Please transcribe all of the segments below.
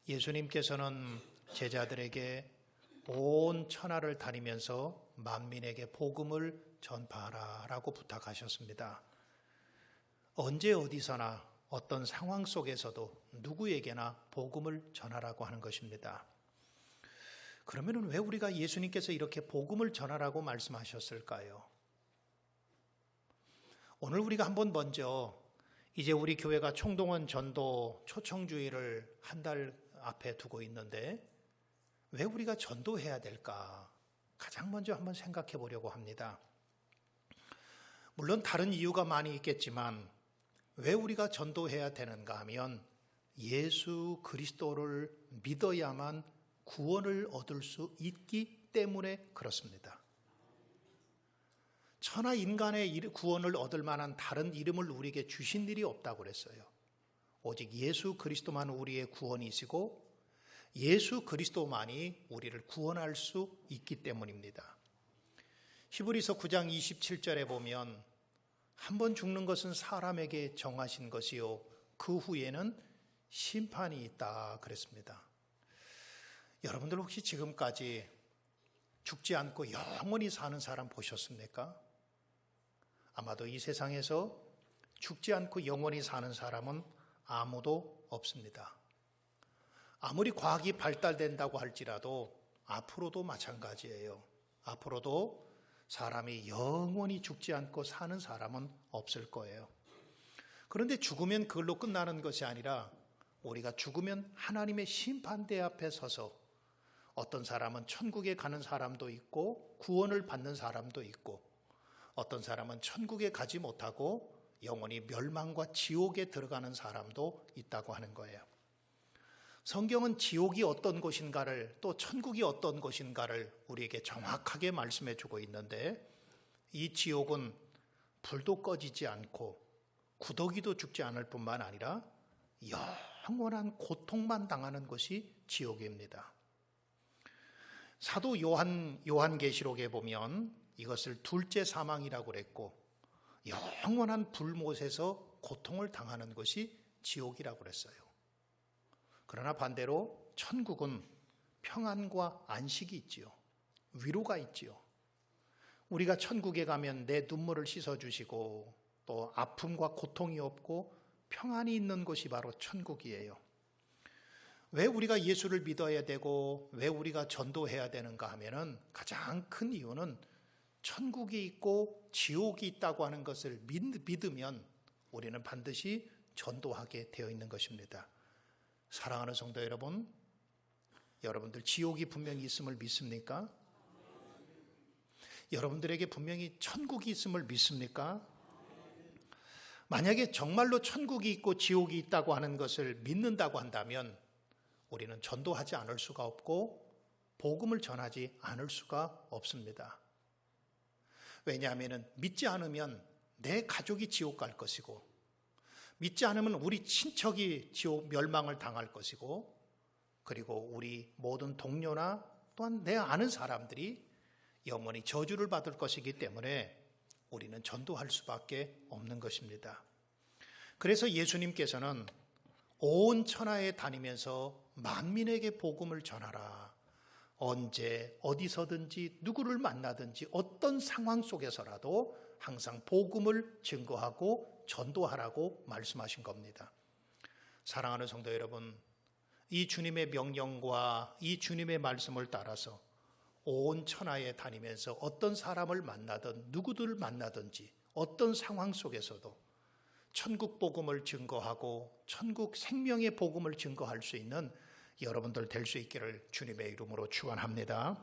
예수님께서는 제자들에게 온 천하를 다니면서 만민에게 복음을 전파하라 라고 부탁하셨습니다. 언제 어디서나 어떤 상황 속에서도 누구에게나 복음을 전하라고 하는 것입니다. 그러면 왜 우리가 예수님께서 이렇게 복음을 전하라고 말씀하셨을까요? 오늘 우리가 한번 먼저 이제 우리 교회가 총동원 전도 초청주의를 한 달 앞에 두고 있는데 왜 우리가 전도해야 될까? 가장 먼저 한번 생각해 보려고 합니다. 물론 다른 이유가 많이 있겠지만 왜 우리가 전도해야 되는가 하면 예수 그리스도를 믿어야만 구원을 얻을 수 있기 때문에 그렇습니다. 천하 인간의 구원을 얻을 만한 다른 이름을 우리에게 주신 일이 없다고 그랬어요. 오직 예수 그리스도만 우리의 구원이시고 예수 그리스도만이 우리를 구원할 수 있기 때문입니다. 히브리서 9장 27절에 보면 한 번 죽는 것은 사람에게 정하신 것이요 그 후에는 심판이 있다 그랬습니다. 여러분들 혹시 지금까지 죽지 않고 영원히 사는 사람 보셨습니까? 아마도 이 세상에서 죽지 않고 영원히 사는 사람은 아무도 없습니다. 아무리 과학이 발달된다고 할지라도 앞으로도 마찬가지예요. 앞으로도 사람이 영원히 죽지 않고 사는 사람은 없을 거예요. 그런데 죽으면 그걸로 끝나는 것이 아니라 우리가 죽으면 하나님의 심판대 앞에 서서 어떤 사람은 천국에 가는 사람도 있고 구원을 받는 사람도 있고 어떤 사람은 천국에 가지 못하고 영원히 멸망과 지옥에 들어가는 사람도 있다고 하는 거예요. 성경은 지옥이 어떤 곳인가를 또 천국이 어떤 곳인가를 우리에게 정확하게 말씀해 주고 있는데 이 지옥은 불도 꺼지지 않고 구더기도 죽지 않을 뿐만 아니라 영원한 고통만 당하는 것이 지옥입니다. 사도 요한계시록에 보면 이것을 둘째 사망이라고 그랬고 영원한 불못에서 고통을 당하는 것이 지옥이라고 그랬어요. 그러나 반대로 천국은 평안과 안식이 있지요. 위로가 있지요. 우리가 천국에 가면 내 눈물을 씻어주시고 또 아픔과 고통이 없고 평안이 있는 곳이 바로 천국이에요. 왜 우리가 예수를 믿어야 되고 왜 우리가 전도해야 되는가 하면은 가장 큰 이유는 천국이 있고 지옥이 있다고 하는 것을 믿으면 우리는 반드시 전도하게 되어 있는 것입니다. 사랑하는 성도 여러분, 여러분들 지옥이 분명히 있음을 믿습니까? 여러분들에게 분명히 천국이 있음을 믿습니까? 만약에 정말로 천국이 있고 지옥이 있다고 하는 것을 믿는다고 한다면 우리는 전도하지 않을 수가 없고 복음을 전하지 않을 수가 없습니다. 왜냐하면 믿지 않으면 내 가족이 지옥 갈 것이고 믿지 않으면 우리 친척이 지옥 멸망을 당할 것이고 그리고 우리 모든 동료나 또한 내 아는 사람들이 영원히 저주를 받을 것이기 때문에 우리는 전도할 수밖에 없는 것입니다. 그래서 예수님께서는 온 천하에 다니면서 만민에게 복음을 전하라. 언제 어디서든지 누구를 만나든지 어떤 상황 속에서라도 항상 복음을 증거하고 전도하라고 말씀하신 겁니다. 사랑하는 성도 여러분, 이 주님의 명령과 이 주님의 말씀을 따라서 온 천하에 다니면서 어떤 사람을 만나든 누구들을 만나든지 어떤 상황 속에서도 천국 복음을 증거하고 천국 생명의 복음을 증거할 수 있는 여러분들 될 수 있기를 주님의 이름으로 축원합니다.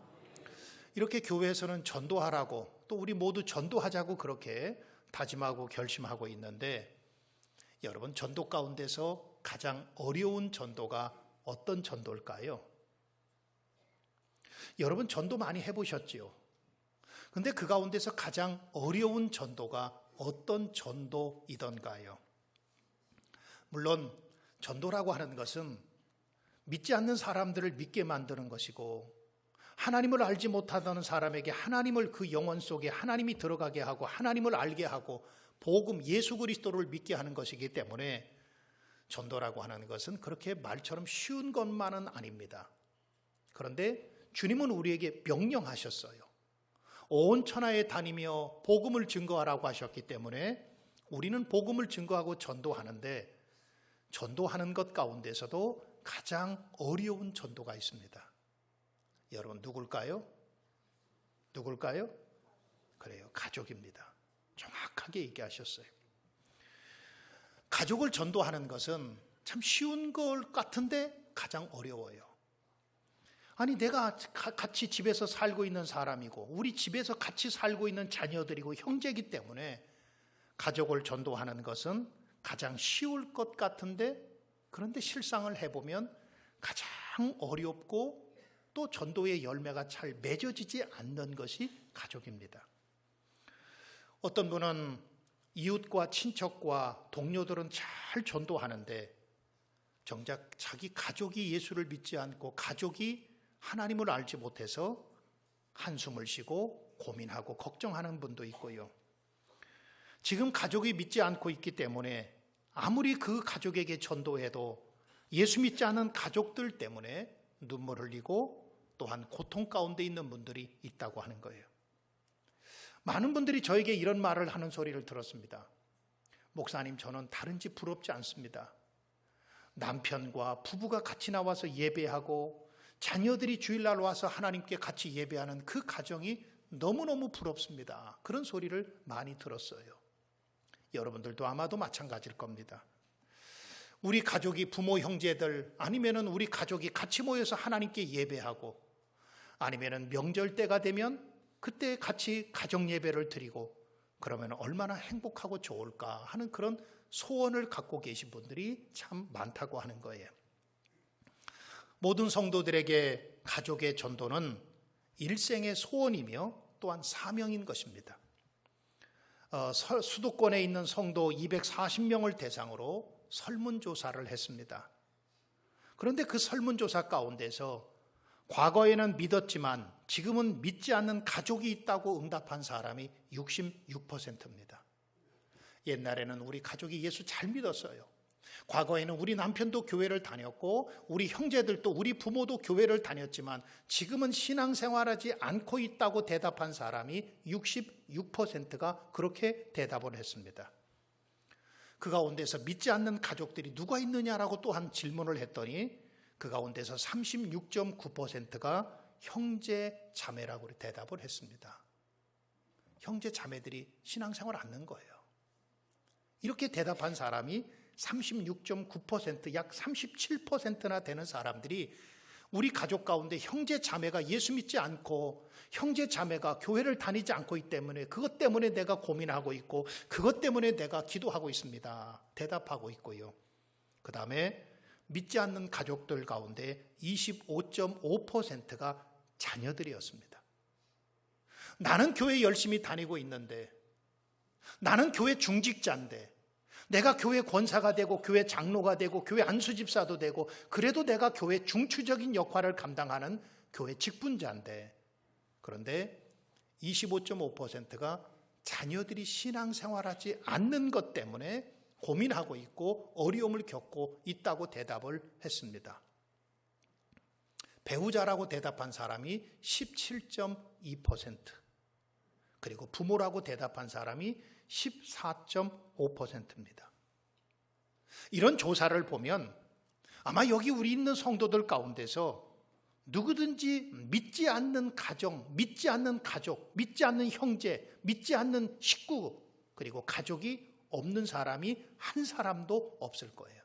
이렇게 교회에서는 전도하라고 또 우리 모두 전도하자고 그렇게 다짐하고 결심하고 있는데 여러분 전도 가운데서 가장 어려운 전도가 어떤 전도일까요? 여러분 전도 많이 해보셨지요? 근데 그 가운데서 가장 어려운 전도가 어떤 전도이던가요? 물론 전도라고 하는 것은 믿지 않는 사람들을 믿게 만드는 것이고 하나님을 알지 못하던 사람에게 하나님을 그 영혼 속에 하나님이 들어가게 하고 하나님을 알게 하고 복음 예수 그리스도를 믿게 하는 것이기 때문에 전도라고 하는 것은 그렇게 말처럼 쉬운 것만은 아닙니다. 그런데 주님은 우리에게 명령하셨어요. 온 천하에 다니며 복음을 증거하라고 하셨기 때문에 우리는 복음을 증거하고 전도하는데, 전도하는 것 가운데서도 가장 어려운 전도가 있습니다. 여러분 누굴까요? 누굴까요? 그래요, 가족입니다. 정확하게 얘기하셨어요. 가족을 전도하는 것은 참 쉬운 것 같은데 가장 어려워요. 아니, 내가 같이 집에서 살고 있는 사람이고 우리 집에서 같이 살고 있는 자녀들이고 형제이기 때문에 가족을 전도하는 것은 가장 쉬울 것 같은데, 그런데 실상을 해보면 가장 어렵고 또 전도의 열매가 잘 맺어지지 않는 것이 가족입니다. 어떤 분은 이웃과 친척과 동료들은 잘 전도하는데 정작 자기 가족이 예수를 믿지 않고 가족이 하나님을 알지 못해서 한숨을 쉬고 고민하고 걱정하는 분도 있고요. 지금 가족이 믿지 않고 있기 때문에 아무리 그 가족에게 전도해도 예수 믿지 않은 가족들 때문에 눈물 흘리고 또한 고통 가운데 있는 분들이 있다고 하는 거예요. 많은 분들이 저에게 이런 말을 하는 소리를 들었습니다. 목사님, 저는 다른 집 부럽지 않습니다. 남편과 부부가 같이 나와서 예배하고 자녀들이 주일날 와서 하나님께 같이 예배하는 그 가정이 너무너무 부럽습니다. 그런 소리를 많이 들었어요. 여러분들도 아마도 마찬가지일 겁니다. 우리 가족이, 부모 형제들 아니면은 우리 가족이 같이 모여서 하나님께 예배하고, 아니면은 명절 때가 되면 그때 같이 가정 예배를 드리고 그러면 얼마나 행복하고 좋을까 하는 그런 소원을 갖고 계신 분들이 참 많다고 하는 거예요. 모든 성도들에게 가족의 전도는 일생의 소원이며 또한 사명인 것입니다. 수도권에 있는 성도 240명을 대상으로 설문조사를 했습니다. 그런데 그 설문조사 가운데서 과거에는 믿었지만 지금은 믿지 않는 가족이 있다고 응답한 사람이 66%입니다. 옛날에는 우리 가족이 예수 잘 믿었어요. 과거에는 우리 남편도 교회를 다녔고 우리 형제들도, 우리 부모도 교회를 다녔지만 지금은 신앙생활하지 않고 있다고 대답한 사람이 66%가 그렇게 대답을 했습니다. 그 가운데서 믿지 않는 가족들이 누가 있느냐라고 또한 질문을 했더니 그 가운데서 36.9%가 형제 자매라고 대답을 했습니다. 형제 자매들이 신앙생활을 안 하는 거예요. 이렇게 대답한 사람이 36.9%, 약 37%나 되는 사람들이 우리 가족 가운데 형제 자매가 예수 믿지 않고 형제 자매가 교회를 다니지 않고 있기 때문에 그것 때문에 내가 고민하고 있고 그것 때문에 내가 기도하고 있습니다. 대답하고 있고요. 그 다음에 믿지 않는 가족들 가운데 25.5%가 자녀들이었습니다. 나는 교회 열심히 다니고 있는데, 나는 교회 중직자인데, 내가 교회 권사가 되고 교회 장로가 되고 교회 안수집사도 되고 그래도 내가 교회 중추적인 역할을 감당하는 교회 직분자인데, 그런데 25.5%가 자녀들이 신앙생활하지 않는 것 때문에 고민하고 있고 어려움을 겪고 있다고 대답을 했습니다. 배우자라고 대답한 사람이 17.2%, 그리고 부모라고 대답한 사람이 14.5%입니다. 이런 조사를 보면 아마 여기 우리 있는 성도들 가운데서 누구든지 믿지 않는 가정, 믿지 않는 가족, 믿지 않는 형제, 믿지 않는 식구, 그리고 가족이 없는 사람이 한 사람도 없을 거예요.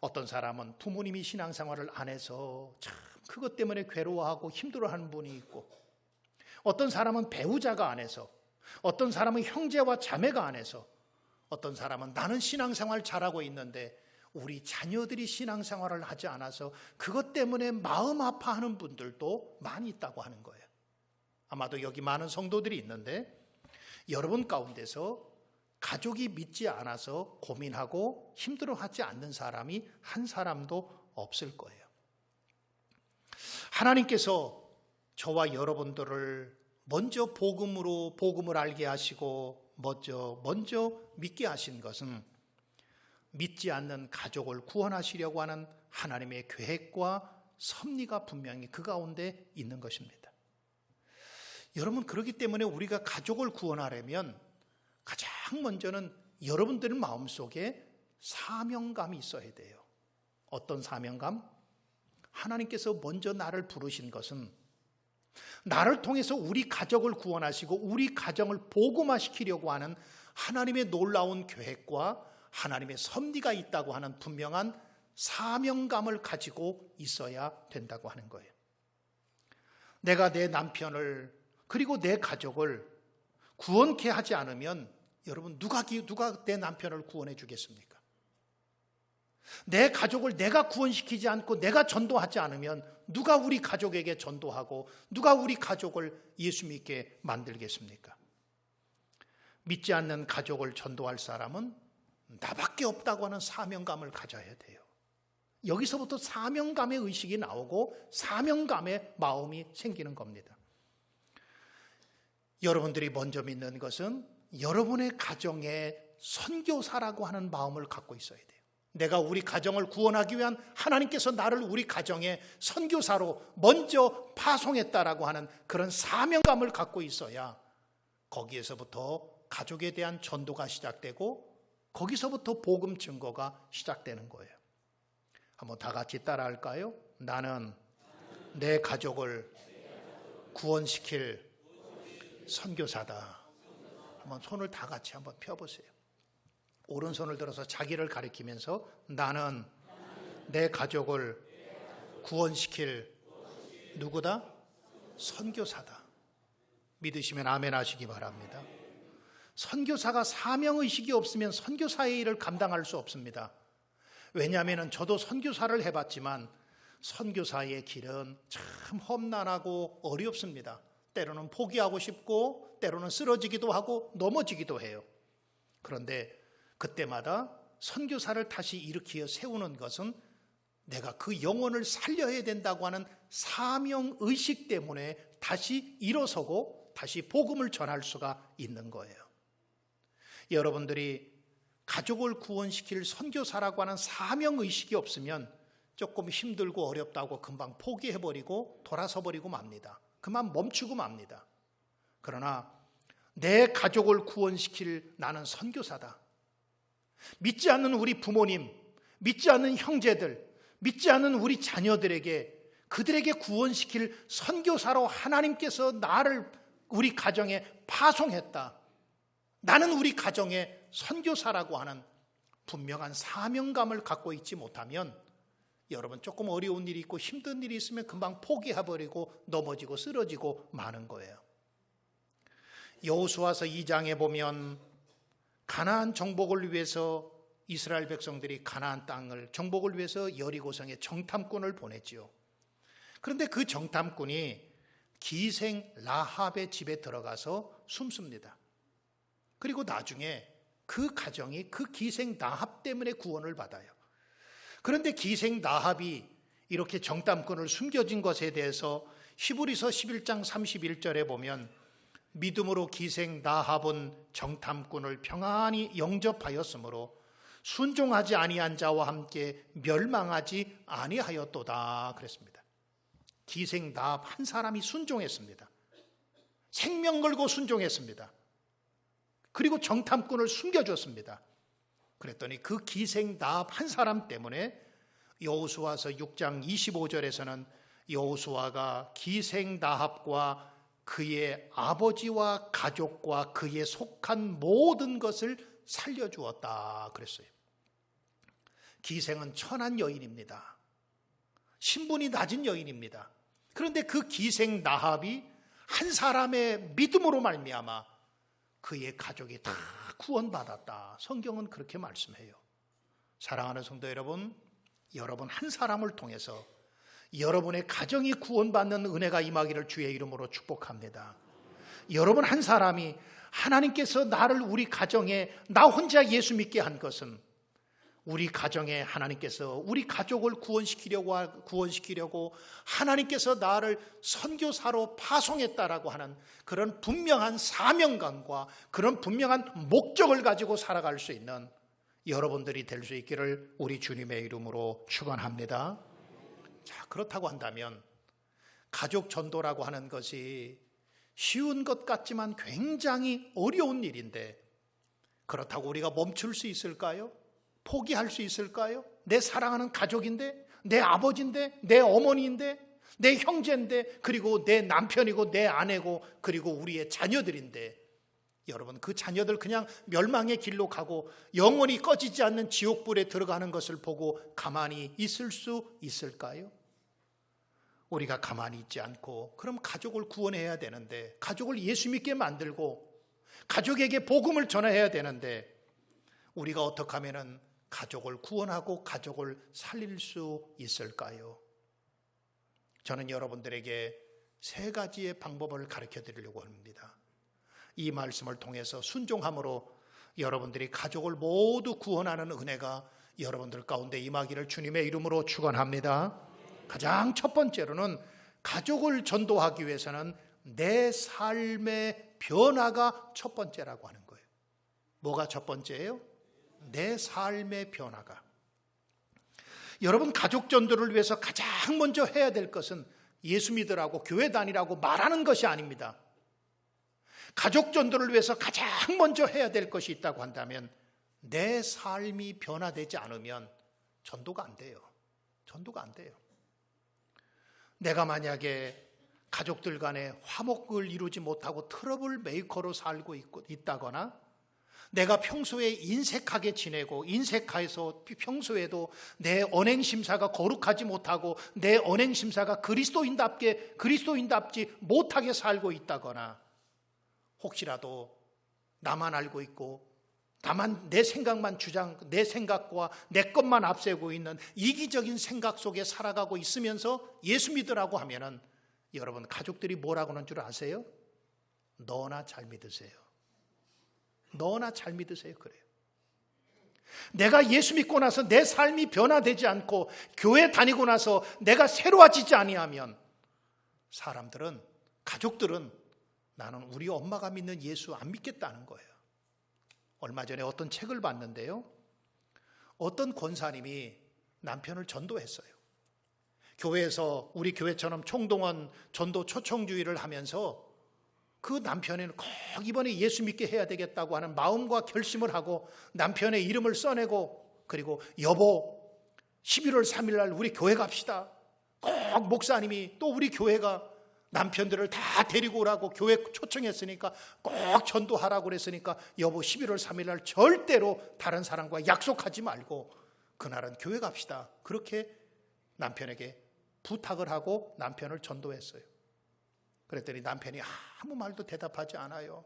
어떤 사람은 부모님이 신앙생활을 안 해서 참 그것 때문에 괴로워하고 힘들어하는 분이 있고, 어떤 사람은 배우자가 안 해서, 어떤 사람은 형제와 자매가 안 해서, 어떤 사람은 나는 신앙생활 잘하고 있는데 우리 자녀들이 신앙생활을 하지 않아서 그것 때문에 마음 아파하는 분들도 많이 있다고 하는 거예요. 아마도 여기 많은 성도들이 있는데 여러분 가운데서 가족이 믿지 않아서 고민하고 힘들어하지 않는 사람이 한 사람도 없을 거예요. 하나님께서 저와 여러분들을 먼저 복음을 알게 하시고 먼저 믿게 하신 것은 믿지 않는 가족을 구원하시려고 하는 하나님의 계획과 섭리가 분명히 그 가운데 있는 것입니다. 여러분, 그렇기 때문에 우리가 가족을 구원하려면 가장 먼저는 여러분들 마음속에 사명감이 있어야 돼요. 어떤 사명감? 하나님께서 먼저 나를 부르신 것은 나를 통해서 우리 가족을 구원하시고 우리 가정을 복음화시키려고 하는 하나님의 놀라운 계획과 하나님의 섭리가 있다고 하는 분명한 사명감을 가지고 있어야 된다고 하는 거예요. 내가 내 남편을 그리고 내 가족을 구원케 하지 않으면 여러분 누가 내 남편을 구원해 주겠습니까? 내 가족을 내가 구원시키지 않고 내가 전도하지 않으면 누가 우리 가족에게 전도하고 누가 우리 가족을 예수 믿게 만들겠습니까? 믿지 않는 가족을 전도할 사람은 나밖에 없다고 하는 사명감을 가져야 돼요. 여기서부터 사명감의 의식이 나오고 사명감의 마음이 생기는 겁니다. 여러분들이 먼저 믿는 것은 여러분의 가정에 선교사라고 하는 마음을 갖고 있어야 돼요. 내가 우리 가정을 구원하기 위한 하나님께서 나를 우리 가정의 선교사로 먼저 파송했다라고 하는 그런 사명감을 갖고 있어야 거기에서부터 가족에 대한 전도가 시작되고 거기서부터 복음 증거가 시작되는 거예요. 한번 다 같이 따라할까요? 나는 내 가족을 구원시킬 선교사다. 한번 손을 다 같이 한번 펴보세요. 오른손을 들어서 자기를 가리키면서 나는 내 가족을 구원시킬 누구다? 선교사다. 믿으시면 아멘 하시기 바랍니다. 선교사가 사명의식이 없으면 선교사의 일을 감당할 수 없습니다. 왜냐하면 저도 선교사를 해봤지만 선교사의 길은 참 험난하고 어렵습니다. 때로는 포기하고 싶고 때로는 쓰러지기도 하고 넘어지기도 해요. 그런데 그때마다 선교사를 다시 일으켜 세우는 것은 내가 그 영혼을 살려야 된다고 하는 사명의식 때문에 다시 일어서고 다시 복음을 전할 수가 있는 거예요. 여러분들이 가족을 구원시킬 선교사라고 하는 사명의식이 없으면 조금 힘들고 어렵다고 금방 포기해버리고 돌아서버리고 맙니다. 그만 멈추고 맙니다. 그러나 내 가족을 구원시킬 나는 선교사다. 믿지 않는 우리 부모님, 믿지 않는 형제들, 믿지 않는 우리 자녀들에게 그들에게 구원시킬 선교사로 하나님께서 나를 우리 가정에 파송했다. 나는 우리 가정의 선교사라고 하는 분명한 사명감을 갖고 있지 못하면 여러분 조금 어려운 일이 있고 힘든 일이 있으면 금방 포기해버리고 넘어지고 쓰러지고 마는 거예요. 여호수아서 2장에 보면 가나안 정복을 위해서 이스라엘 백성들이 가나안 땅을 정복을 위해서 여리고성에 정탐꾼을 보냈지요. 그런데 그 정탐꾼이 기생 라합의 집에 들어가서 숨습니다. 그리고 나중에 그 가정이 그 기생 라합 때문에 구원을 받아요. 그런데 기생 라합이 이렇게 정탐꾼을 숨겨진 것에 대해서 히브리서 11장 31절에 보면 믿음으로 기생 라합은 정탐꾼을 평안히 영접하였으므로 순종하지 아니한 자와 함께 멸망하지 아니하였도다 그랬습니다. 기생 라합 한 사람이 순종했습니다. 생명 걸고 순종했습니다. 그리고 정탐꾼을 숨겨줬습니다. 그랬더니 그 기생 라합 한 사람 때문에 여호수아서 6장 25절에서는 여호수아가 기생 라합과 그의 아버지와 가족과 그에 속한 모든 것을 살려주었다 그랬어요. 기생은 천한 여인입니다. 신분이 낮은 여인입니다. 그런데 그 기생 라합이 한 사람의 믿음으로 말미암아 그의 가족이 다 구원받았다. 성경은 그렇게 말씀해요. 사랑하는 성도 여러분, 여러분 한 사람을 통해서 여러분의 가정이 구원받는 은혜가 임하기를 주의 이름으로 축복합니다. 여러분 한 사람이 하나님께서 나를 우리 가정에 나 혼자 예수 믿게 한 것은 우리 가정에 하나님께서 우리 가족을 구원시키려고 하나님께서 나를 선교사로 파송했다라고 하는 그런 분명한 사명감과 그런 분명한 목적을 가지고 살아갈 수 있는 여러분들이 될 수 있기를 우리 주님의 이름으로 축원합니다. 자, 그렇다고 한다면 가족 전도라고 하는 것이 쉬운 것 같지만 굉장히 어려운 일인데 그렇다고 우리가 멈출 수 있을까요? 포기할 수 있을까요? 내 사랑하는 가족인데, 내 아버지인데, 내 어머니인데, 내 형제인데, 그리고 내 남편이고 내 아내고 그리고 우리의 자녀들인데 여러분, 그 자녀들 그냥 멸망의 길로 가고 영원히 꺼지지 않는 지옥불에 들어가는 것을 보고 가만히 있을 수 있을까요? 우리가 가만히 있지 않고 그럼 가족을 구원해야 되는데, 가족을 예수 믿게 만들고 가족에게 복음을 전해야 되는데 우리가 어떻게 하면 가족을 구원하고 가족을 살릴 수 있을까요? 저는 여러분들에게 세 가지의 방법을 가르쳐 드리려고 합니다. 이 말씀을 통해서 순종함으로 여러분들이 가족을 모두 구원하는 은혜가 여러분들 가운데 임하기를 주님의 이름으로 축원합니다. 가장 첫 번째로는 가족을 전도하기 위해서는 내 삶의 변화가 첫 번째라고 하는 거예요. 뭐가 첫 번째예요? 내 삶의 변화가. 여러분, 가족 전도를 위해서 가장 먼저 해야 될 것은 예수 믿으라고 교회 다니라고 말하는 것이 아닙니다. 가족 전도를 위해서 가장 먼저 해야 될 것이 있다고 한다면 내 삶이 변화되지 않으면 전도가 안 돼요. 전도가 안 돼요. 내가 만약에 가족들 간에 화목을 이루지 못하고 트러블 메이커로 살고 있다거나 내가 평소에 인색하게 지내고 인색해서 평소에도 내 언행심사가 거룩하지 못하고 내 언행심사가 그리스도인답지 못하게 살고 있다거나 혹시라도 나만 알고 있고 나만 내 생각만 내 생각과 내 것만 앞세우고 있는 이기적인 생각 속에 살아가고 있으면서 예수 믿으라고 하면은 여러분, 가족들이 뭐라고 하는 줄 아세요? 너나 잘 믿으세요. 너나 잘 믿으세요. 그래요. 내가 예수 믿고 나서 내 삶이 변화되지 않고 교회 다니고 나서 내가 새로워지지 아니하면 사람들은, 가족들은 나는 우리 엄마가 믿는 예수 안 믿겠다는 거예요. 얼마 전에 어떤 책을 봤는데요, 어떤 권사님이 남편을 전도했어요. 교회에서 우리 교회처럼 총동원 전도 초청주의를 하면서 그 남편은 꼭 이번에 예수 믿게 해야 되겠다고 하는 마음과 결심을 하고 남편의 이름을 써내고, 그리고 여보 11월 3일 날 우리 교회 갑시다. 꼭 목사님이 또 우리 교회가 남편들을 다 데리고 오라고 교회 초청했으니까 꼭 전도하라고 그랬으니까 여보 11월 3일 날 절대로 다른 사람과 약속하지 말고 그날은 교회 갑시다. 그렇게 남편에게 부탁을 하고 남편을 전도했어요. 그랬더니 남편이 아무 말도 대답하지 않아요.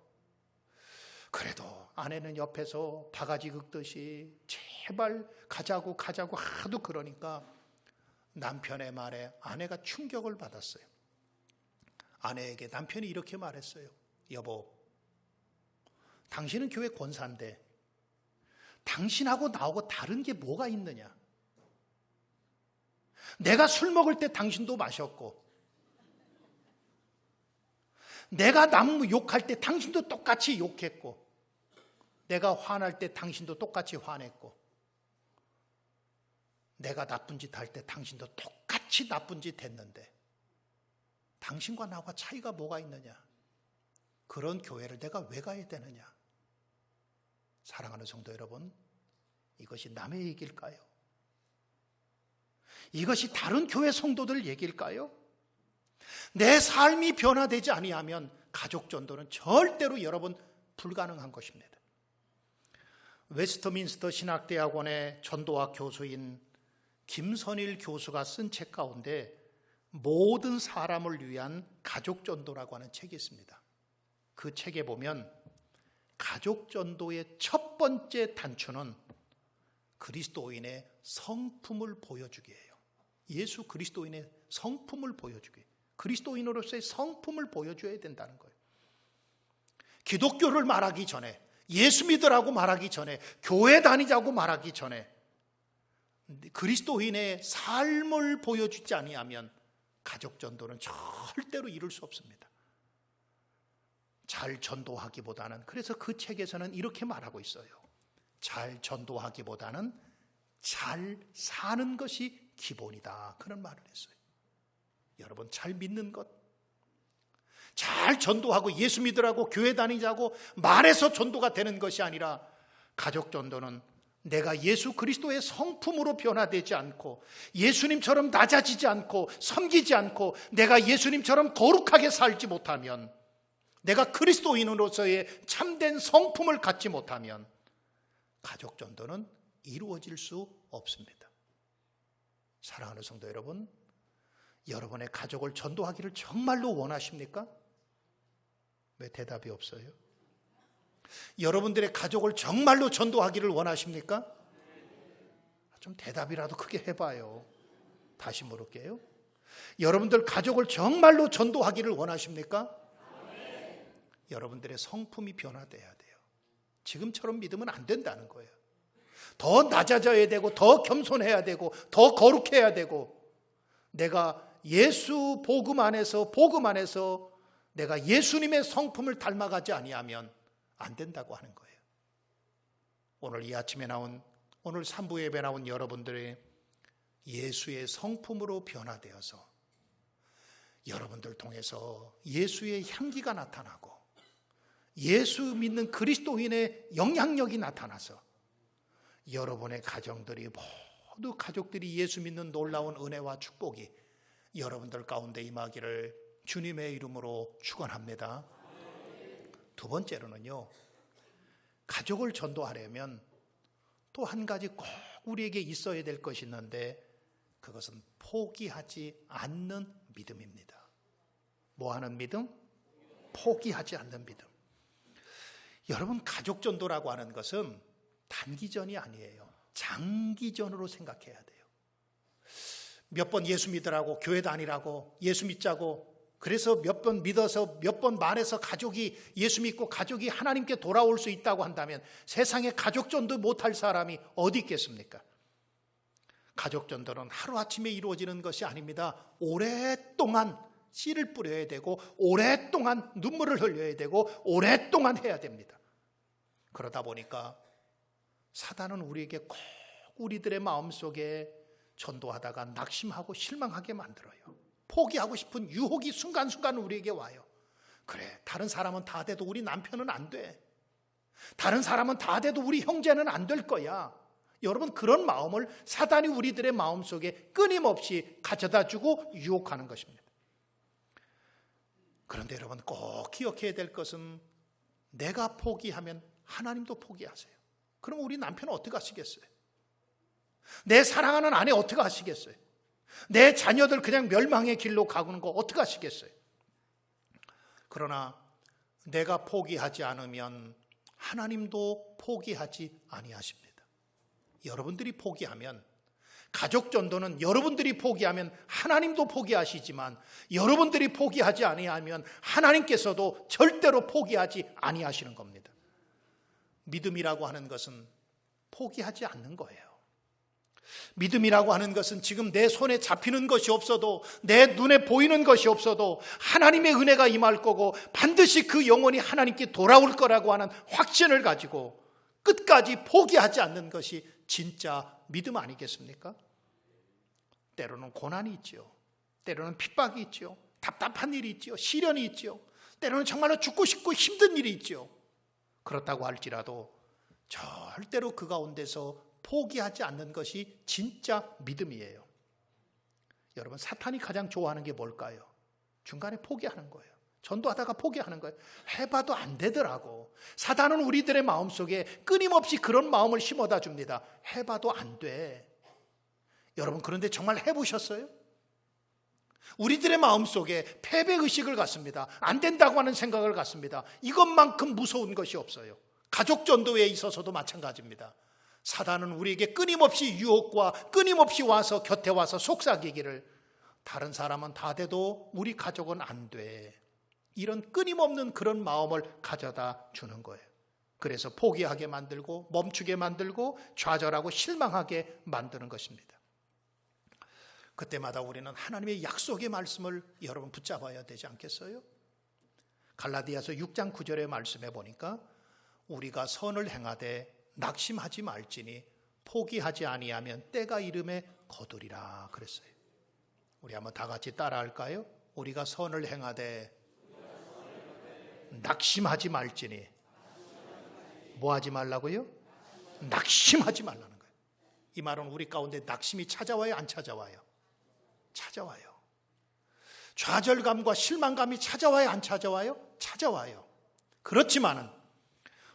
그래도 아내는 옆에서 바가지 긁듯이 제발 가자고 하도 그러니까 남편의 말에 아내가 충격을 받았어요. 아내에게 남편이 이렇게 말했어요. 여보, 당신은 교회 권사인데 당신하고 나하고 다른 게 뭐가 있느냐? 내가 술 먹을 때 당신도 마셨고 내가 남 욕할 때 당신도 똑같이 욕했고 내가 화날 때 당신도 똑같이 화냈고 내가 나쁜 짓 할 때 당신도 똑같이 나쁜 짓 했는데 당신과 나와 차이가 뭐가 있느냐? 그런 교회를 내가 왜 가야 되느냐? 사랑하는 성도 여러분, 이것이 남의 얘기일까요? 이것이 다른 교회 성도들 얘기일까요? 내 삶이 변화되지 아니하면 가족 전도는 절대로 여러분 불가능한 것입니다. 웨스트민스터 신학대학원의 전도학 교수인 김선일 교수가 쓴 책 가운데 모든 사람을 위한 가족 전도라고 하는 책이 있습니다. 그 책에 보면 가족 전도의 첫 번째 단추는 그리스도인의 성품을 보여주기예요. 예수 그리스도인의 성품을 보여주기. 그리스도인으로서의 성품을 보여줘야 된다는 거예요. 기독교를 말하기 전에, 예수 믿으라고 말하기 전에, 교회 다니자고 말하기 전에 그리스도인의 삶을 보여주지 아니하면 가족 전도는 절대로 이룰 수 없습니다. 잘 전도하기보다는, 그래서 그 책에서는 이렇게 말하고 있어요. 잘 전도하기보다는 잘 사는 것이 기본이다. 그런 말을 했어요. 여러분, 잘 믿는 것, 잘 전도하고 예수 믿으라고 교회 다니자고 말해서 전도가 되는 것이 아니라, 가족 전도는 내가 예수 그리스도의 성품으로 변화되지 않고 예수님처럼 낮아지지 않고 섬기지 않고 내가 예수님처럼 거룩하게 살지 못하면, 내가 그리스도인으로서의 참된 성품을 갖지 못하면 가족 전도는 이루어질 수 없습니다. 사랑하는 성도 여러분, 여러분의 가족을 전도하기를 정말로 원하십니까? 왜 대답이 없어요? 여러분들의 가족을 정말로 전도하기를 원하십니까? 좀 대답이라도 크게 해봐요. 다시 물을게요. 여러분들 가족을 정말로 전도하기를 원하십니까? 여러분들의 성품이 변화돼야 돼요. 지금처럼 믿으면 안 된다는 거예요. 더 낮아져야 되고 더 겸손해야 되고 더 거룩해야 되고, 내가 예수 복음 안에서 내가 예수님의 성품을 닮아가지 아니하면 안 된다고 하는 거예요. 오늘 이 아침에 오늘 3부 예배 나온 여러분들의 예수의 성품으로 변화되어서 여러분들 통해서 예수의 향기가 나타나고 예수 믿는 그리스도인의 영향력이 나타나서 여러분의 가정들이 모두 가족들이 예수 믿는 놀라운 은혜와 축복이 여러분들 가운데 임하기를 주님의 이름으로 축원합니다. 두 번째로는요, 가족을 전도하려면 또 한 가지 꼭 우리에게 있어야 될 것이 있는데, 그것은 포기하지 않는 믿음입니다. 뭐 하는 믿음? 포기하지 않는 믿음. 여러분, 가족 전도라고 하는 것은 단기전이 아니에요. 장기전으로 생각해야 돼요. 몇 번 예수 믿으라고, 교회 다니라고, 예수 믿자고, 그래서 몇 번 믿어서 몇 번 말해서 가족이 예수 믿고 가족이 하나님께 돌아올 수 있다고 한다면 세상에 가족 전도 못할 사람이 어디 있겠습니까? 가족 전도는 하루아침에 이루어지는 것이 아닙니다. 오랫동안 씨를 뿌려야 되고 오랫동안 눈물을 흘려야 되고 오랫동안 해야 됩니다. 그러다 보니까 사단은 우리에게 꼭 우리들의 마음속에 전도하다가 낙심하고 실망하게 만들어요. 포기하고 싶은 유혹이 순간순간 우리에게 와요. 그래, 다른 사람은 다 돼도 우리 남편은 안 돼. 다른 사람은 다 돼도 우리 형제는 안 될 거야. 여러분, 그런 마음을 사단이 우리들의 마음속에 끊임없이 가져다 주고 유혹하는 것입니다. 그런데 여러분, 꼭 기억해야 될 것은 내가 포기하면 하나님도 포기하세요. 그럼 우리 남편은 어떻게 하시겠어요? 내 사랑하는 아내 어떻게 하시겠어요? 내 자녀들 그냥 멸망의 길로 가는 거 어떻게 하시겠어요? 그러나 내가 포기하지 않으면 하나님도 포기하지 아니하십니다. 여러분들이 포기하면, 가족 전도는 여러분들이 포기하면 하나님도 포기하시지만 여러분들이 포기하지 아니하면 하나님께서도 절대로 포기하지 아니하시는 겁니다. 믿음이라고 하는 것은 포기하지 않는 거예요. 믿음이라고 하는 것은 지금 내 손에 잡히는 것이 없어도, 내 눈에 보이는 것이 없어도 하나님의 은혜가 임할 거고 반드시 그 영혼이 하나님께 돌아올 거라고 하는 확신을 가지고 끝까지 포기하지 않는 것이 진짜 믿음 아니겠습니까? 때로는 고난이 있지요. 때로는 핍박이 있지요. 답답한 일이 있지요. 시련이 있지요. 때로는 정말로 죽고 싶고 힘든 일이 있지요. 그렇다고 할지라도 절대로 그 가운데서 포기하지 않는 것이 진짜 믿음이에요. 여러분, 사탄이 가장 좋아하는 게 뭘까요? 중간에 포기하는 거예요. 전도하다가 포기하는 거예요. 해봐도 안 되더라고. 사단은 우리들의 마음속에 끊임없이 그런 마음을 심어다 줍니다. 해봐도 안 돼. 여러분, 그런데 정말 해보셨어요? 우리들의 마음속에 패배의식을 갖습니다. 안 된다고 하는 생각을 갖습니다. 이것만큼 무서운 것이 없어요. 가족 전도에 있어서도 마찬가지입니다. 사단은 우리에게 끊임없이 유혹과 끊임없이 와서 곁에 와서 속삭이기를, 다른 사람은 다 돼도 우리 가족은 안 돼. 이런 끊임없는 그런 마음을 가져다 주는 거예요. 그래서 포기하게 만들고 멈추게 만들고 좌절하고 실망하게 만드는 것입니다. 그때마다 우리는 하나님의 약속의 말씀을 여러분 붙잡아야 되지 않겠어요? 갈라디아서 6장 9절의 말씀에 보니까 우리가 선을 행하되 낙심하지 말지니 포기하지 아니하면 때가 이름에 거두리라 그랬어요. 우리 한번 다 같이 따라할까요? 우리가 선을 행하되 낙심하지 말지니 뭐 하지 말라고요? 낙심하지 말라는 거예요. 이 말은 우리 가운데 낙심이 찾아와요, 안 찾아와요? 찾아와요. 좌절감과 실망감이 찾아와요, 안 찾아와요? 찾아와요. 그렇지만은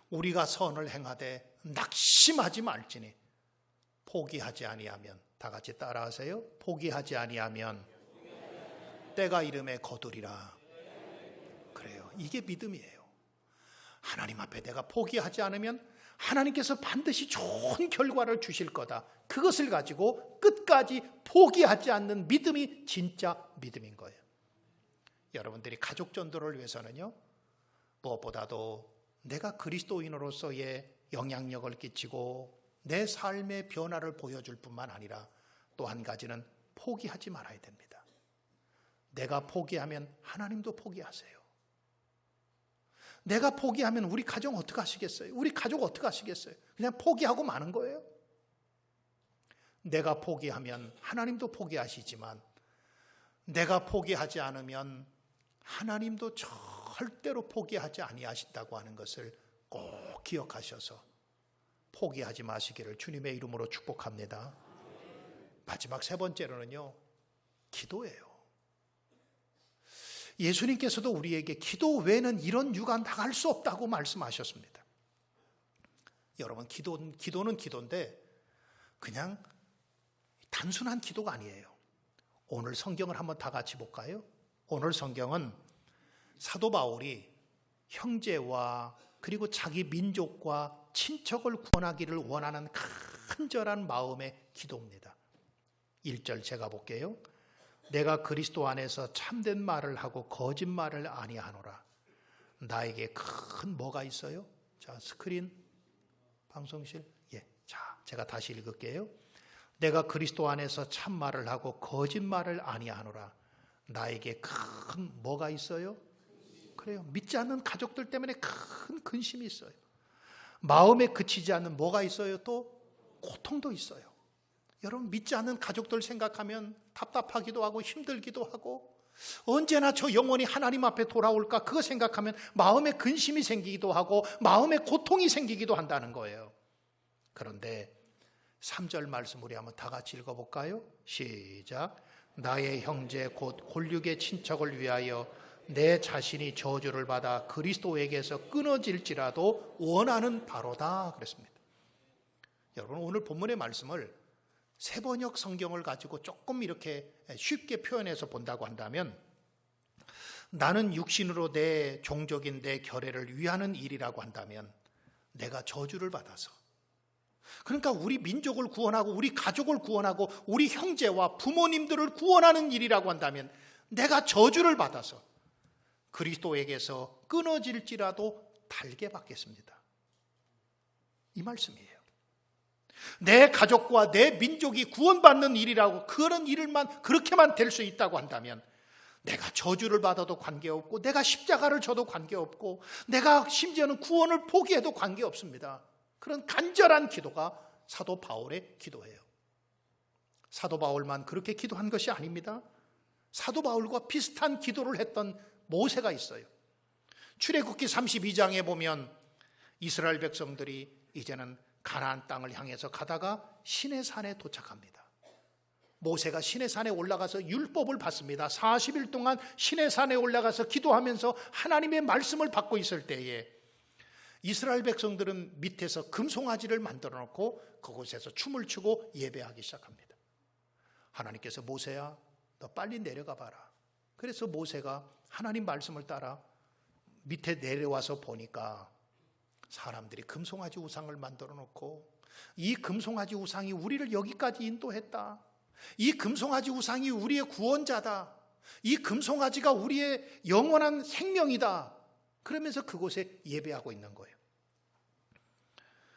우리가 선을 행하되 낙심하지 말지니 포기하지 아니하면, 다 같이 따라하세요. 포기하지 아니하면 때가 이름에 거두리라. 그래요. 이게 믿음이에요. 하나님 앞에 내가 포기하지 않으면 하나님께서 반드시 좋은 결과를 주실 거다. 그것을 가지고 끝까지 포기하지 않는 믿음이 진짜 믿음인 거예요. 여러분들이 가족 전도를 위해서는요, 무엇보다도 내가 그리스도인으로서의 영향력을 끼치고 내 삶의 변화를 보여줄 뿐만 아니라 또 한 가지는 포기하지 말아야 됩니다. 내가 포기하면 하나님도 포기하세요. 내가 포기하면 우리 가정 어떻게 하시겠어요? 우리 가족 어떻게 하시겠어요? 그냥 포기하고 마는 거예요. 내가 포기하면 하나님도 포기하시지만 내가 포기하지 않으면 하나님도 절대로 포기하지 아니하신다고 하는 것을 꼭 기억하셔서 포기하지 마시기를 주님의 이름으로 축복합니다. 마지막 세 번째로는요, 기도예요. 예수님께서도 우리에게 기도 외에는 이런 유가 나갈 수 없다고 말씀하셨습니다. 여러분, 기도는 기도인데 그냥 단순한 기도가 아니에요. 오늘 성경을 한번 다 같이 볼까요? 오늘 성경은 사도 바울이 형제와 그리고 자기 민족과 친척을 구원하기를 원하는 간절한 마음의 기도입니다. 1절 제가 볼게요. 내가 그리스도 안에서 참된 말을 하고 거짓말을 아니하노라. 나에게 큰 뭐가 있어요? 자, 스크린 방송실. 예. 자, 제가 다시 읽을게요. 내가 그리스도 안에서 참말을 하고 거짓말을 아니하노라. 나에게 큰 뭐가 있어요? 그래요. 믿지 않는 가족들 때문에 큰 근심이 있어요. 마음에 그치지 않는 뭐가 있어요? 또 고통도 있어요. 여러분, 믿지 않는 가족들 생각하면 답답하기도 하고 힘들기도 하고 언제나 저 영혼이 하나님 앞에 돌아올까 그거 생각하면 마음에 근심이 생기기도 하고 마음에 고통이 생기기도 한다는 거예요. 그런데 3절 말씀 우리 한번 다 같이 읽어볼까요? 시작. 나의 형제 곧 골육의 친척을 위하여 내 자신이 저주를 받아 그리스도에게서 끊어질지라도 원하는 바로다 그랬습니다. 여러분, 오늘 본문의 말씀을 세번역 성경을 가지고 조금 이렇게 쉽게 표현해서 본다고 한다면, 나는 육신으로 내 종족인 내 결례를 위하는 일이라고 한다면 내가 저주를 받아서, 그러니까 우리 민족을 구원하고 우리 가족을 구원하고 우리 형제와 부모님들을 구원하는 일이라고 한다면 내가 저주를 받아서 그리스도에게서 끊어질지라도 달게 받겠습니다. 이 말씀이에요. 내 가족과 내 민족이 구원받는 일이라고 그런 일만 그렇게만 될 수 있다고 한다면 내가 저주를 받아도 관계없고 내가 십자가를 져도 관계없고 내가 심지어는 구원을 포기해도 관계없습니다. 그런 간절한 기도가 사도 바울의 기도예요. 사도 바울만 그렇게 기도한 것이 아닙니다. 사도 바울과 비슷한 기도를 했던 모세가 있어요. 출애굽기 32장에 보면 이스라엘 백성들이 이제는 가나안 땅을 향해서 가다가 시내산에 도착합니다. 모세가 시내산에 올라가서 율법을 받습니다. 40일 동안 시내산에 올라가서 기도하면서 하나님의 말씀을 받고 있을 때에 이스라엘 백성들은 밑에서 금송아지를 만들어 놓고 그곳에서 춤을 추고 예배하기 시작합니다. 하나님께서 모세야, 너 빨리 내려가 봐라. 그래서 모세가 하나님 말씀을 따라 밑에 내려와서 보니까 사람들이 금송아지 우상을 만들어 놓고 이 금송아지 우상이 우리를 여기까지 인도했다. 이 금송아지 우상이 우리의 구원자다. 이 금송아지가 우리의 영원한 생명이다. 그러면서 그곳에 예배하고 있는 거예요.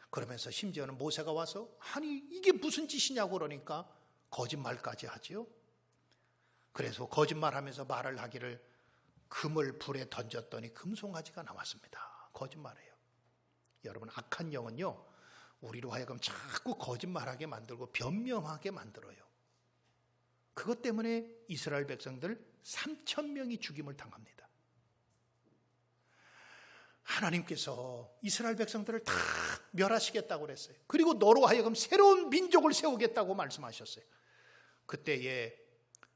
그러면서 심지어는 모세가 와서 아니 이게 무슨 짓이냐고 그러니까 거짓말까지 하지요. 그래서 거짓말하면서 말을 하기를 금을 불에 던졌더니 금송아지가 나왔습니다. 거짓말이에요. 여러분, 악한 영은요 우리로 하여금 자꾸 거짓말하게 만들고 변명하게 만들어요. 그것 때문에 이스라엘 백성들 3,000명이 죽임을 당합니다. 하나님께서 이스라엘 백성들을 다 멸하시겠다고 그랬어요. 그리고 너로 하여금 새로운 민족을 세우겠다고 말씀하셨어요. 그때에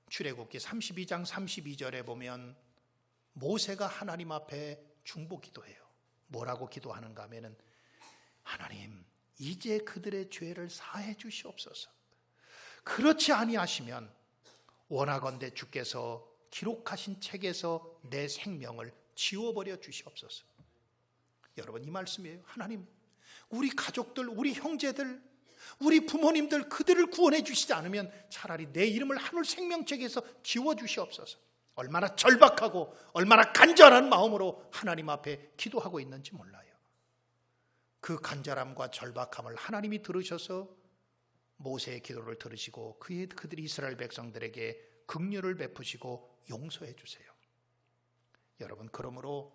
출애굽기 32장 32절에 보면 모세가 하나님 앞에 중보 기도해요. 뭐라고 기도하는가 하면은 하나님, 이제 그들의 죄를 사해 주시옵소서. 그렇지 아니하시면 원하건대 주께서 기록하신 책에서 내 생명을 지워버려 주시옵소서. 여러분, 이 말씀이에요. 하나님, 우리 가족들, 우리 형제들, 우리 부모님들, 그들을 구원해 주시지 않으면 차라리 내 이름을 하늘 생명책에서 지워 주시옵소서. 얼마나 절박하고 얼마나 간절한 마음으로 하나님 앞에 기도하고 있는지 몰라요. 그 간절함과 절박함을 하나님이 들으셔서 모세의 기도를 들으시고 그들이 이스라엘 백성들에게 긍휼을 베푸시고 용서해 주세요. 여러분, 그러므로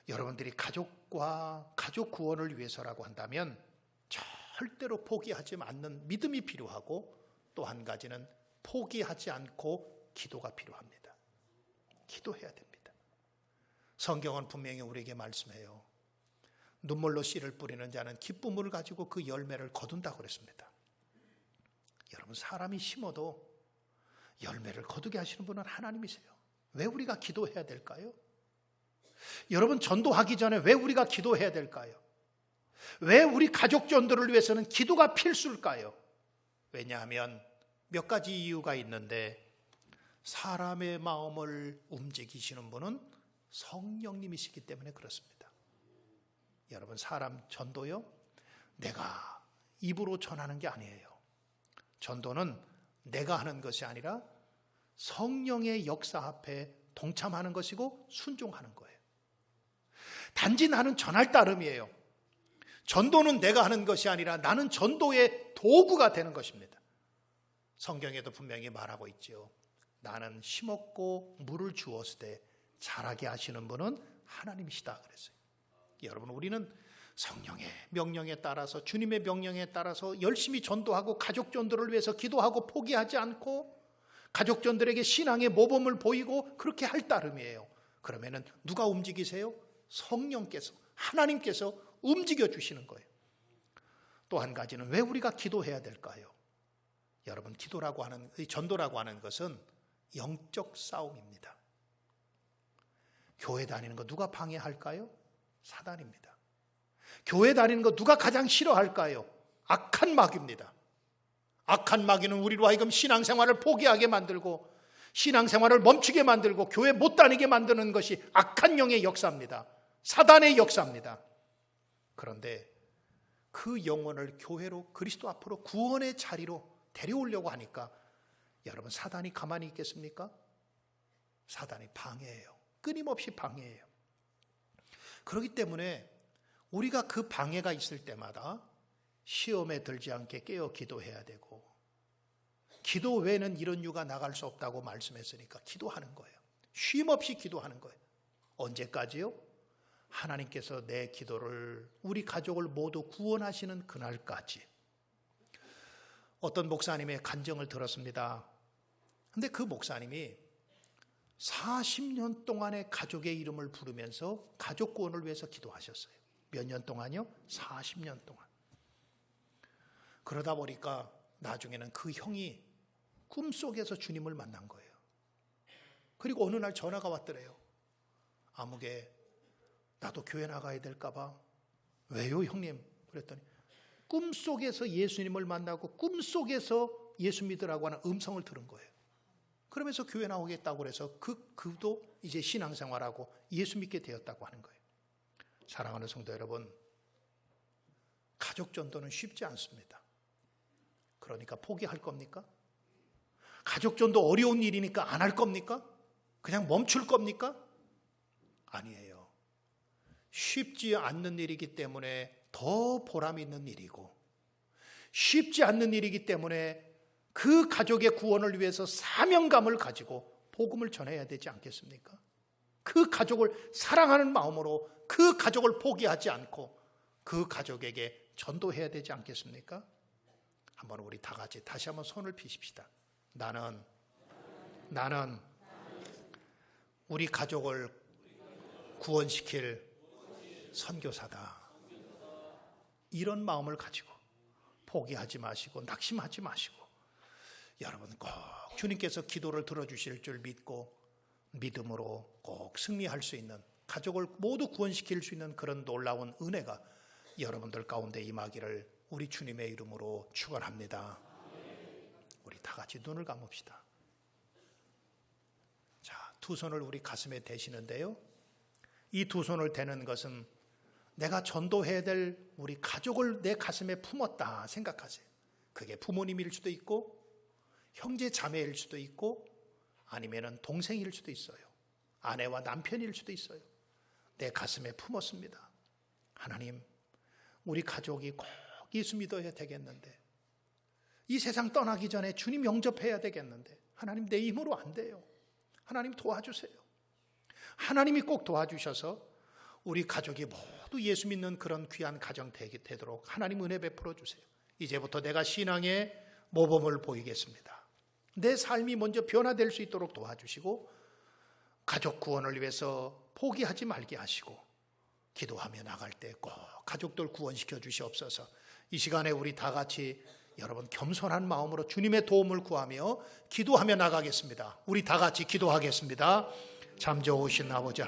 여러분들이 가족과 가족 구원을 위해서라고 한다면 절대로 포기하지 않는 믿음이 필요하고, 또 한 가지는 포기하지 않고 기도가 필요합니다. 기도해야 됩니다. 성경은 분명히 우리에게 말씀해요. 눈물로 씨를 뿌리는 자는 기쁨을 가지고 그 열매를 거둔다고 그랬습니다. 여러분, 사람이 심어도 열매를 거두게 하시는 분은 하나님이세요. 왜 우리가 기도해야 될까요? 여러분, 전도하기 전에 왜 우리가 기도해야 될까요? 왜 우리 가족 전도를 위해서는 기도가 필수일까요? 왜냐하면 몇 가지 이유가 있는데, 사람의 마음을 움직이시는 분은 성령님이시기 때문에 그렇습니다. 여러분, 사람 전도요, 내가 입으로 전하는 게 아니에요. 전도는 내가 하는 것이 아니라 성령의 역사 앞에 동참하는 것이고 순종하는 거예요. 단지 나는 전할 따름이에요. 전도는 내가 하는 것이 아니라 나는 전도의 도구가 되는 것입니다. 성경에도 분명히 말하고 있지요. 나는 심었고 물을 주었을 때 자라게 하시는 분은 하나님이시다 그랬어요. 여러분, 우리는 성령의 명령에 따라서, 주님의 명령에 따라서 열심히 전도하고 가족 전도를 위해서 기도하고 포기하지 않고 가족전들에게 신앙의 모범을 보이고 그렇게 할 따름이에요. 그러면은 누가 움직이세요? 성령께서, 하나님께서 움직여 주시는 거예요. 또 한 가지는 왜 우리가 기도해야 될까요? 여러분, 기도라고 하는, 전도라고 하는 것은 영적 싸움입니다. 교회 다니는 거 누가 방해할까요? 사단입니다. 교회 다니는 거 누가 가장 싫어할까요? 악한 마귀입니다. 악한 마귀는 우리로 하여금 신앙생활을 포기하게 만들고 신앙생활을 멈추게 만들고 교회 못 다니게 만드는 것이 악한 영의 역사입니다. 사단의 역사입니다. 그런데 그 영혼을 교회로, 그리스도 앞으로 구원의 자리로 데려오려고 하니까 여러분, 사단이 가만히 있겠습니까? 사단이 방해해요. 끊임없이 방해해요. 그렇기 때문에 우리가 그 방해가 있을 때마다 시험에 들지 않게 깨어 기도해야 되고, 기도 외에는 이런 유가 나갈 수 없다고 말씀했으니까 기도하는 거예요. 쉼 없이 기도하는 거예요. 언제까지요? 하나님께서 내 기도를, 우리 가족을 모두 구원하시는 그날까지. 어떤 목사님의 간증을 들었습니다. 근데 그 목사님이 40년 동안의 가족의 이름을 부르면서 가족 구원을 위해서 기도하셨어요. 몇 년 동안요? 40년 동안. 그러다 보니까 나중에는 그 형이 꿈속에서 주님을 만난 거예요. 그리고 어느 날 전화가 왔더래요. 아무개, 나도 교회 나가야 될까 봐. 왜요, 형님? 그랬더니 꿈속에서 예수님을 만나고 꿈속에서 예수 믿으라고 하는 음성을 들은 거예요. 그러면서 교회 나오겠다고 그래서 그도 이제 신앙생활하고 예수 믿게 되었다고 하는 거예요. 사랑하는 성도 여러분, 가족 전도는 쉽지 않습니다. 그러니까 포기할 겁니까? 가족 전도 어려운 일이니까 안 할 겁니까? 그냥 멈출 겁니까? 아니에요. 쉽지 않는 일이기 때문에 더 보람 있는 일이고, 쉽지 않는 일이기 때문에 그 가족의 구원을 위해서 사명감을 가지고 복음을 전해야 되지 않겠습니까? 그 가족을 사랑하는 마음으로 그 가족을 포기하지 않고 그 가족에게 전도해야 되지 않겠습니까? 한번 우리 다 같이 다시 한번 손을 피십시다. 나는 우리 가족을 구원시킬 선교사다. 이런 마음을 가지고 포기하지 마시고 낙심하지 마시고 여러분 꼭 주님께서 기도를 들어주실 줄 믿고 믿음으로 꼭 승리할 수 있는, 가족을 모두 구원시킬 수 있는 그런 놀라운 은혜가 여러분들 가운데 임하기를 우리 주님의 이름으로 축원합니다. 우리 다 같이 눈을 감읍시다. 자, 두 손을 우리 가슴에 대시는데요, 이 두 손을 대는 것은 내가 전도해야 될 우리 가족을 내 가슴에 품었다 생각하세요. 그게 부모님일 수도 있고 형제 자매일 수도 있고 아니면 동생일 수도 있어요. 아내와 남편일 수도 있어요. 내 가슴에 품었습니다. 하나님, 우리 가족이 꼭 예수 믿어야 되겠는데, 이 세상 떠나기 전에 주님 영접해야 되겠는데 하나님 내 힘으로 안 돼요. 하나님 도와주세요. 하나님이 꼭 도와주셔서 우리 가족이 모두 예수 믿는 그런 귀한 가정 되도록 하나님 은혜 베풀어 주세요. 이제부터 내가 신앙의 모범을 보이겠습니다. 내 삶이 먼저 변화될 수 있도록 도와주시고 가족 구원을 위해서 포기하지 말게 하시고 기도하며 나갈 때 꼭 가족들 구원시켜 주시옵소서. 이 시간에 우리 다 같이 여러분 겸손한 마음으로 주님의 도움을 구하며 기도하며 나가겠습니다. 우리 다 같이 기도하겠습니다. 참 좋으신 아버지